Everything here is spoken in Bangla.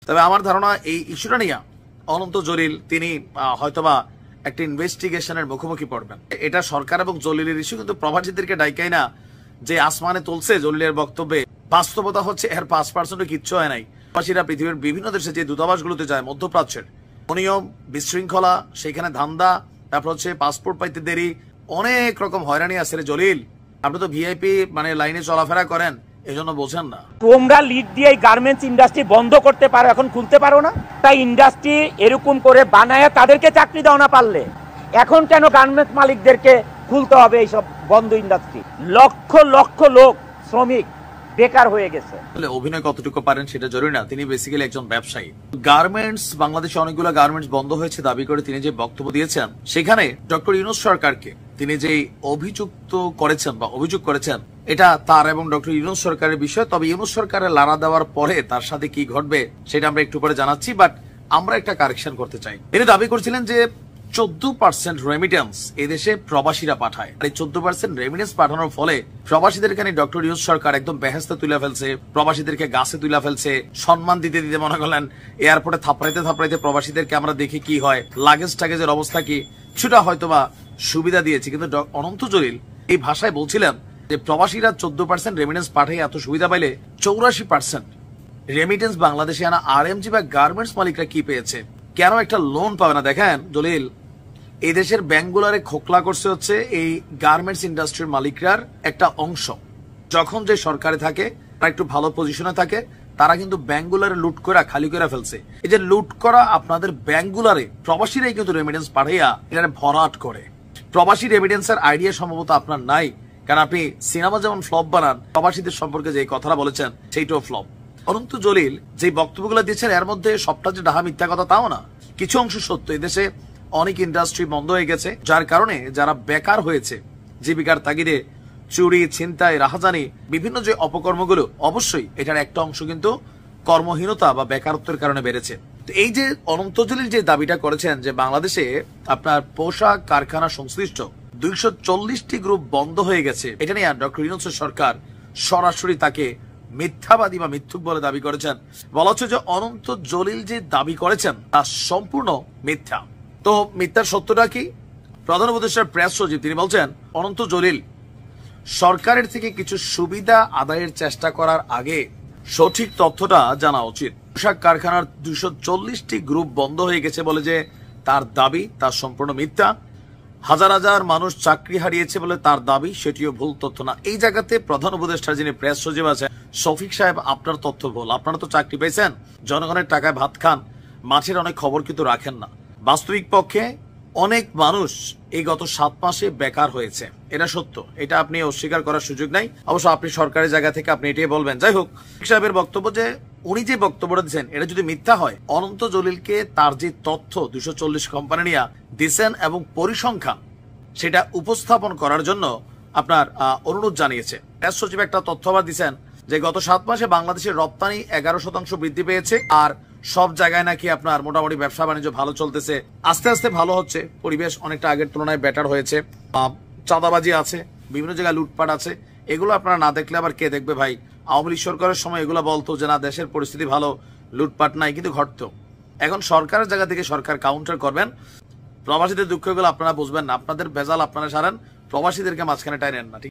তবে আমার ধারণা এই ইস্যুটা নিয়ে অনন্ত জলিল তিনি হয়তোবা একটা ইনভেস্টিগেশনের মুখোমুখি পড়বেন। এটা সরকার এবং জলিলের ইস্যু, কিন্তু প্রবাসীদেরকে ডাইকাই না যে আসমানে তুলছে জলিলের বক্তব্যে। বাস্তবতা হচ্ছে এর 5% কিচ্ছু হয় নাই। প্রবাসীরা পৃথিবীর বিভিন্ন দেশে যে দূতাবাসগুলোতে যায় মধ্যপ্রাচ্যের, অনিয়ম, বিশৃঙ্খলা, সেখানে ধান্দা, তারপর হচ্ছে পাসপোর্ট পাইতে দেরি, অনেক রকম হয়রানি আছে রে জলিল। আপনি তো ভিআইপি মানে লাইনে চলাফেরা করেন, এজন্য বোঝেন না। তোমরা লিড দিয়ে গার্মেন্টস ইন্ডাস্ট্রি বন্ধ করতে পারো, এখন খুলতে পারো না? তাই ইন্ডাস্ট্রি এরকম করে বানায় তাদেরকে চাকরি দাও না পারলে। এখন কেন গার্মেন্টস মালিকদেরকে খুলতে হবে এইসব বন্ধ ইন্ডাস্ট্রি? লক্ষ লক্ষ লোক শ্রমিক বেকার হয়ে গেছে। অভিনয় কতটুকু পারেন সেটা জরুরি না, তিনি বেসিক্যালি একজন ব্যবসায়ী। গার্মেন্টস, বাংলাদেশে অনেকগুলো গার্মেন্টস বন্ধ হয়েছে দাবি করে তিনি যে বক্তব্য দিয়েছেন, সেখানে ডক্টর ইউনূস সরকারকে তিনি যে অভিযুক্ত করেছেন বা অভিযোগ করেছেন, এটা তার এবং ডক্টর ইউনূস সরকারের বিষয়। তবে ইউনূস সরকারের লাড়া দেওয়ার পরে তার সাথে কি ঘটবে সেটা আমরা একটু পরে জানাচ্ছি, বাট আমরা একটা কারেকশন করতে চাই। তিনি দাবি করছিলেন যে 14% রেমিটেন্স এদেশে প্রবাসীরা পাঠায়। এই 14% রেমিটেন্স পাঠানোর ফলে প্রবাসীদেরকে ডক্টর ইউনূস সরকার একদম বেহেস্তে তুলে ফেলছে, প্রবাসীদেরকে গাছে তুলে ফেলছে, সম্মান দিতে দিতে মনে করলেন এয়ারপোর্টে থাপড়াইতে থাপড়াইতে প্রবাসীদেরকে আমরা দেখি কি হয়, লাগেজ টাগেজের অবস্থা কি, কিছুটা হয়তোবা সুবিধা দিয়েছে। কিন্তু অনন্ত জলিল এই ভাষায় বলছিলেন যে প্রবাসীরা 14% রেমিটেন্স পাঠায় এত সুবিধা পাইলে 84% রেমিটেন্স বাংলাদেশে আনা আরএমজি বা গার্মেন্টস মালিকরা কি পেয়েছে, কেন একটা লোন পাবে না? দেখেন জলিল, এই দেশের ব্যাংকগুলারে খোকলা করছে হচ্ছে এই গার্মেন্টস ইন্ডাস্ট্রির মালিকরার একটা অংশ। যখন যে সরকারে থাকে, তারা একটু ভালো পজিশনে থাকে, তারা কিন্তু ব্যাংকগুলারে লুট করে খালি করে ফেলছে। এই যে লুট করা আপনাদের ব্যাংকগুলারে প্রবাসীরাই কিন্তু রেমিটেন্স পাঠাইয়া এটা ভরাট করে। প্রবাসী রেমিটেন্সের আইডিয়া সম্ভবত আপনার নাই, কারণ আপনি সিনেমা যেমন ফ্লপ বানান, প্রবাসীদের সম্পর্কে যে কথাটা বলেছেন সেইটাও ফ্লপ। অনন্ত জলিল যে বক্তব্যগুলো দিচ্ছেন এর মধ্যে সবটা যে ডাহা মিথ্যা কথা তাও না, কিছু অংশ সত্য। এদেশে অনেক ইন্ডাস্ট্রি বন্ধ হয়ে গেছে, যার কারণে যারা বেকার হয়েছে, জীবিকার তাগিদে চুরি, ছিনতাই, রাহাজানি, বিভিন্ন যে অপকর্মগুলো, অবশ্যই এটার একটা অংশ কিন্তু কর্মহীনতা বা বেকারত্বের কারণে বেড়েছে। তো এই যে অনন্ত জলিল যে দাবিটা করেছেন যে বাংলাদেশে আপনার পোশাক কারখানা সংশ্লিষ্ট 240টি গ্রুপ বন্ধ হয়ে গেছে, এটা নিয়ে ডক্টর ইউনূস সরকার সরাসরি তাকে মিথ্যাবাদী বা মিথ্যুক বলে দাবি করেছেন। বলা হচ্ছে যে অনন্ত জলিল যে দাবি করেছেন তা সম্পূর্ণ মিথ্যা। তো মিথ্যার সত্যটা কি? প্রধান উপদেষ্টার প্রেস সচিব তিনি বলছেন অনন্ত জলিল সরকারের থেকে কিছু সুবিধা আদায়ের চেষ্টা করার আগে সঠিক তথ্যটা জানা উচিত। পোশাক কারখানার 240টি গ্রুপ বন্ধ হয়ে গেছে বলে যে তার দাবি, তার সম্পূর্ণ মিথ্যা। হাজার হাজার মানুষ চাকরি হারিয়েছে বলে তার দাবি, সেটিও ভুল তথ্য না। এই জায়গাতে প্রধান উপদেষ্টার যিনি প্রেস সচিব আছেন শফিক সাহেব, আপনার তথ্য ভুল। আপনারা তো চাকরি পেয়েছেন, জনগণের টাকায় ভাত খান, মাঠের অনেক খবর কিন্তু রাখেন না। বাস্তবিক পক্ষে অনেক মানুষ এই গত 7 মাসে বেকার হয়েছে, এটা সত্য, এটা আপনি অস্বীকার করার সুযোগ নাই। অবশ্য আপনি সরকারের জায়গা থেকে আপনি এটাই বলবেন। যাই হোক, সাহেবের বক্তব্য যে উনি যে বক্তব্যটা দিচ্ছেন এটা যদি মিথ্যা হয়, অনন্ত জলিলকে তার যে তথ্য 240 কোম্পানি নিয়ে দিচ্ছেন এবং পরিসংখ্যান সেটা উপস্থাপন করার জন্য আপনার অনুরোধ জানিয়েছে। প্রেস সচিব একটা তথ্য আবার দিচ্ছেন যে গত 7 মাসে বাংলাদেশের রপ্তানি 11% বৃদ্ধি পেয়েছে, আর সব জায়গায় নাকি আপনার মোটামুটি ব্যবসা বাণিজ্য ভালো চলতেছে, আস্তে আস্তে ভালো হচ্ছে, পরিবেশ অনেকটা আগের তুলনায় বেটার হয়েছে। চাঁদাবাজি আছে, বিভিন্ন জায়গায় লুটপাট আছে, এগুলো আপনারা না দেখলে আবার কে দেখবে ভাই? আওয়ামী লীগ সরকারের সময় এগুলো বলতো যে না দেশের পরিস্থিতি ভালো, লুটপাট নাই, কিন্তু ঘটতো। এখন সরকারের জায়গা থেকে সরকার কাউন্টার করবেন, প্রবাসীদের দুঃখগুলো আপনারা বুঝবেন না, আপনাদের ভেজাল আপনারা সারেন, প্রবাসীদেরকে মাঝখানে টাইনেন না। ঠিক